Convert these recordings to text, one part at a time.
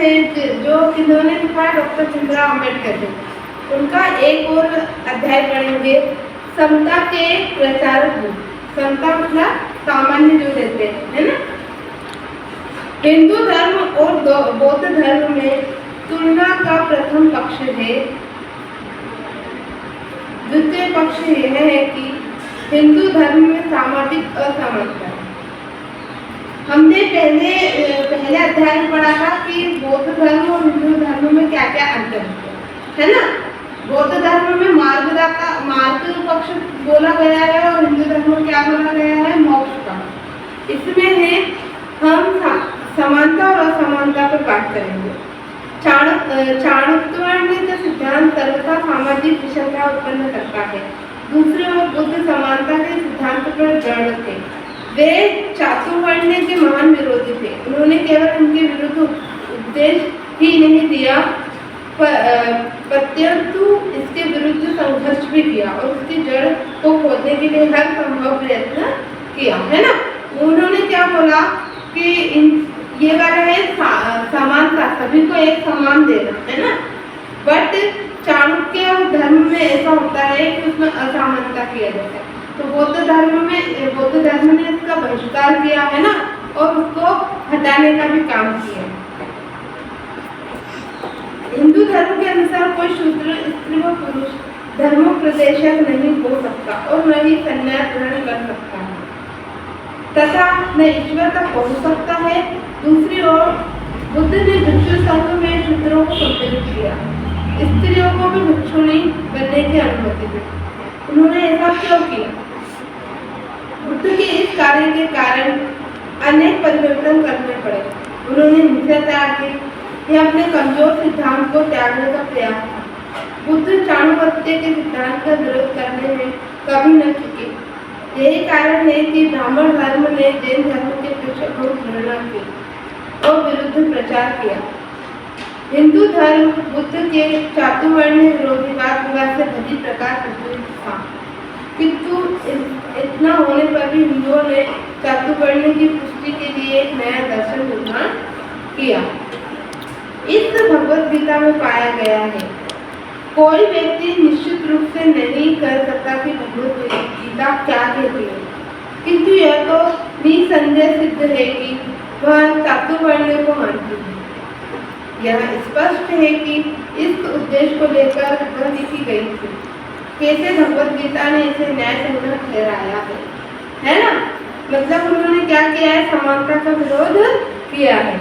थे जो इन्होंने लिखा है डॉक्टर भीमराव अम्बेडकर जी, उनका एक और अध्याय पढ़ेंगे, समता के प्रचारक हूँ। समता मतलब सामान्य जो रहते हैं, है ना। हिंदू धर्म और बौद्ध धर्म में तुलना का प्रथम पक्ष है। द्वितीय पक्ष यह है कि हिंदू धर्म में सामाजिक असमानता। हमने पहले अध्याय में पढ़ा था कि बौद्ध धर्म और हिंदू धर्म में क्या क्या अंतर है ना। बौद्ध धर्म में मार्ग पक्ष बोला गया है और हिंदू धर्म में क्या बोला गया है, मोक्ष का। इसमें है हम समानता और असमानता पर बात करेंगे। चाणक्य का सिद्धांत सर्वथा सामाजिक विषमता उत्पन्न करता है। दूसरी ओर बुद्ध समानता के सिद्धांत पर दृढ़ थे। वे चातुर्वर्ण्य के महान विरोधी थे। उन्होंने केवल उनके विरुद्ध उपदेश ही नहीं दिया, प्रत्यंतु इसके विरुद्ध संघर्ष भी किया और उसकी जड़ को खोदने के लिए हर संभव प्रयत्न किया, है ना। उन्होंने क्या बोला कि ये वाला है समानता, सभी को एक समान देना, है ना। बट चाणक्य धर्म में ऐसा होता है कि उसमें असमानता किया जाता है। तो बौद्ध धर्म ने इसका बहिष्कार किया, है ना, और उसको हटाने का भी काम किया। हिंदू धर्म के अनुसार कोई शूद्र स्त्री व पुरुष धर्मोपदेशक नहीं हो सकता और न ही संन्यास ग्रहण कर सकता है तथा न ईश्वर तक पहुंच सकता है। दूसरी ओर बुद्ध ने भिक्षु संघ में शूद्रों को सम्मिलित किया, स्त्रियों को भी भिक्षुणी बनने की अनुमति दी। उन्होंने ऐसा क्यों किया? बुद्ध के इस कार्य के कारण अनेक परिवर्तन करने पड़े। उन्होंने हिंसा त्याग की, यह अपने कमजोर सिद्धांत को त्यागने का प्रयास था। बुद्ध चाणक्य के सिद्धांत का विरोध करने में कभी न चुके। यही कारण है कि ब्राह्मण धर्म ने जैन धर्म के पीछे बहुत घृणा की और विरुद्ध प्रचार किया। हिंदू धर्म बुद्ध के चातुर्वर्ण्य विरोधीवाद से भली प्रकार प्रचलित था, किंतु इतना होने पर भी हिंदुओं ने चातुर्वर्ण्य की पुष्टि के लिए एक नया दर्शन निर्माण किया। इस भगवत गीता में पाया गया है। कोई व्यक्ति निश्चित रूप से नहीं कर सकता कि भगवत गीता क्या कहती है, किंतु यह तो निसंदेह सिद्ध है कि वह चातुर्वर्ण्य को मानती है। यह स्पष्ट है कि इस उद्देश्य को लेकर वह लिखी गई थी। कैसे भगवत गीता ने इसे न्याय संगत ठहराया है ना। मतलब उन्होंने क्या किया है, समानता का विरोध किया है।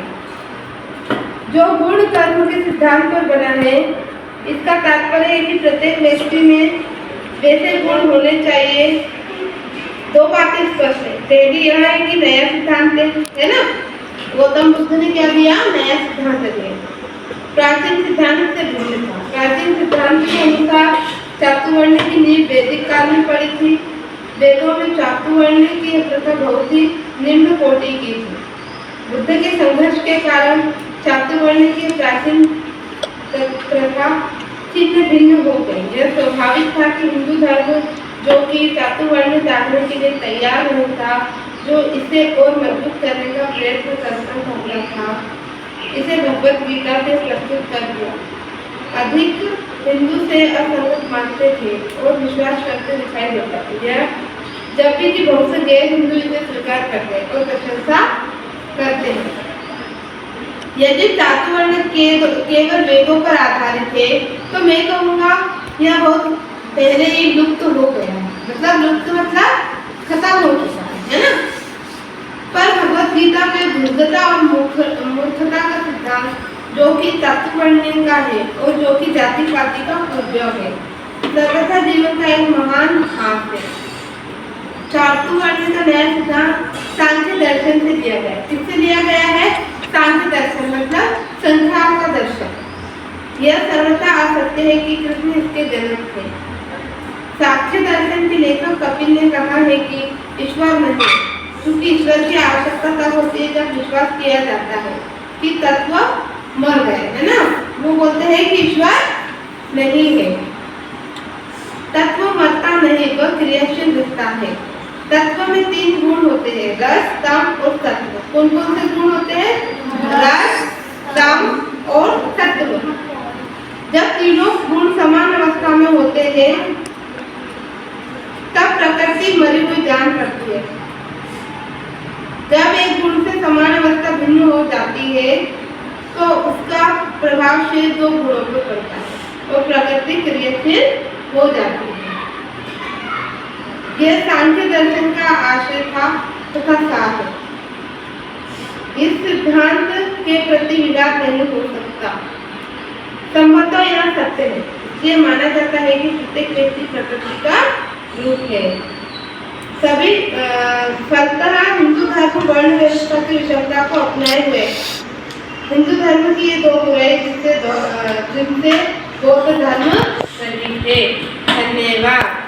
जो गुण कर्म के सिद्धांत पर बना है, इसका तात्पर्य है कि प्रत्येक व्यक्ति में वैसे गुण होने चाहिए। दो बातें स्पष्ट है। पहली यह है कि नया सिद्धांत है ना, गौतम बुद्ध ने क्या दिया, नया सिद्धांत दिया। प्राचीन सिद्धांत से भिन्न था। प्राचीन सिद्धांत के अनुसार चातुर्वर्ण्य की नींव वैदिक काल में पड़ी थी। वेदों में चातुर्वर्ण्य की प्रथा बहुत ही निम्न कोटि की थी। बुद्ध के संघर्ष के कारण चातुर्वर्ण्य की प्राचीन प्रथा छिन्न भिन्न हो गई। यह स्वाभाविक था कि हिंदू धर्म जो कि चातुर्वर्ण्य त्यागने के लिए तैयार नहीं था, जो इसे और मजबूत करने का प्रयत्न करता था, इसे भगवत गीता से प्रस्तुत कर दिया। अधिक हिंदू से असंगत मानते थे और विश्वास करते दिखाई देता था। यह जब भी कि बहुत से गैर हिंदू इसे स्वीकार करते और प्रशंसा करते हैं। यदि चातुर्वर्ण्य केवल वेदों पर आधारित है तो मैं कहूँगा यह बहुत पहले ही लुप्त हो गया है। मतलब लुप्त मतलब खत्म हो चुका है ना। पर भगवत गीता में धूर्तता और मूर्खता का सिद्धांत जो कि चातुर्वर्ण्य का है और जो कि जाति पाति का उपयोग है, सर्वथा जीवन का एक महान भाग है। चातुर्वर्ण्य का नया सिद्धांत सांख्य दर्शन से दिया गया है। किससे दिया गया है? सांख्य दर्शन मतलब संसार का दर्शन। यह सर्वथा असत्य है कि कृष्ण इसके जनक थे। सांख्य दर्शन के लेखक कपिल ने कहा है कि ईश्वर नहीं, क्योंकि ईश्वर की आवश्यकता तब होती है जब विश्वास किया जाता है कि तत्व मर गए, है ना। वो बोलते हैं कि ईश्वर नहीं है। तत्व मरता नहीं, वह क्रियाशील दिखता है। तत्व में 3 गुण होते हैं, रस, तम और सत्व। कौन कौन से गुण होते हैं? रस, तम और सत्व। जब तीनों गुण समान अवस्था में होते हैं तब प्रकृति मरी हुई जान पड़ती है। जब एक गुण से समान अवस्था भिन्न हो जाती है तो उसका प्रभाव शेष दो गुणों पर पड़ता है और प्रकृति क्रियाशील हो जाती है। यह सांख्य दर्शन का आशय था तथा सार है। इस सिद्धांत के प्रति विवाद नहीं हो सकता। संभवतः यह सत्य है। ये माना जाता है कि प्रत्येक व्यक्ति प्रकृति का रूप है। सभी फलतः हिंदू धर्म वर्ण व्यवस्था की विषमता को अपनाए हुए हिंदू धर्म की ये दो बुराई जिनसे बौद्ध धर्म रहित है। धन्यवाद।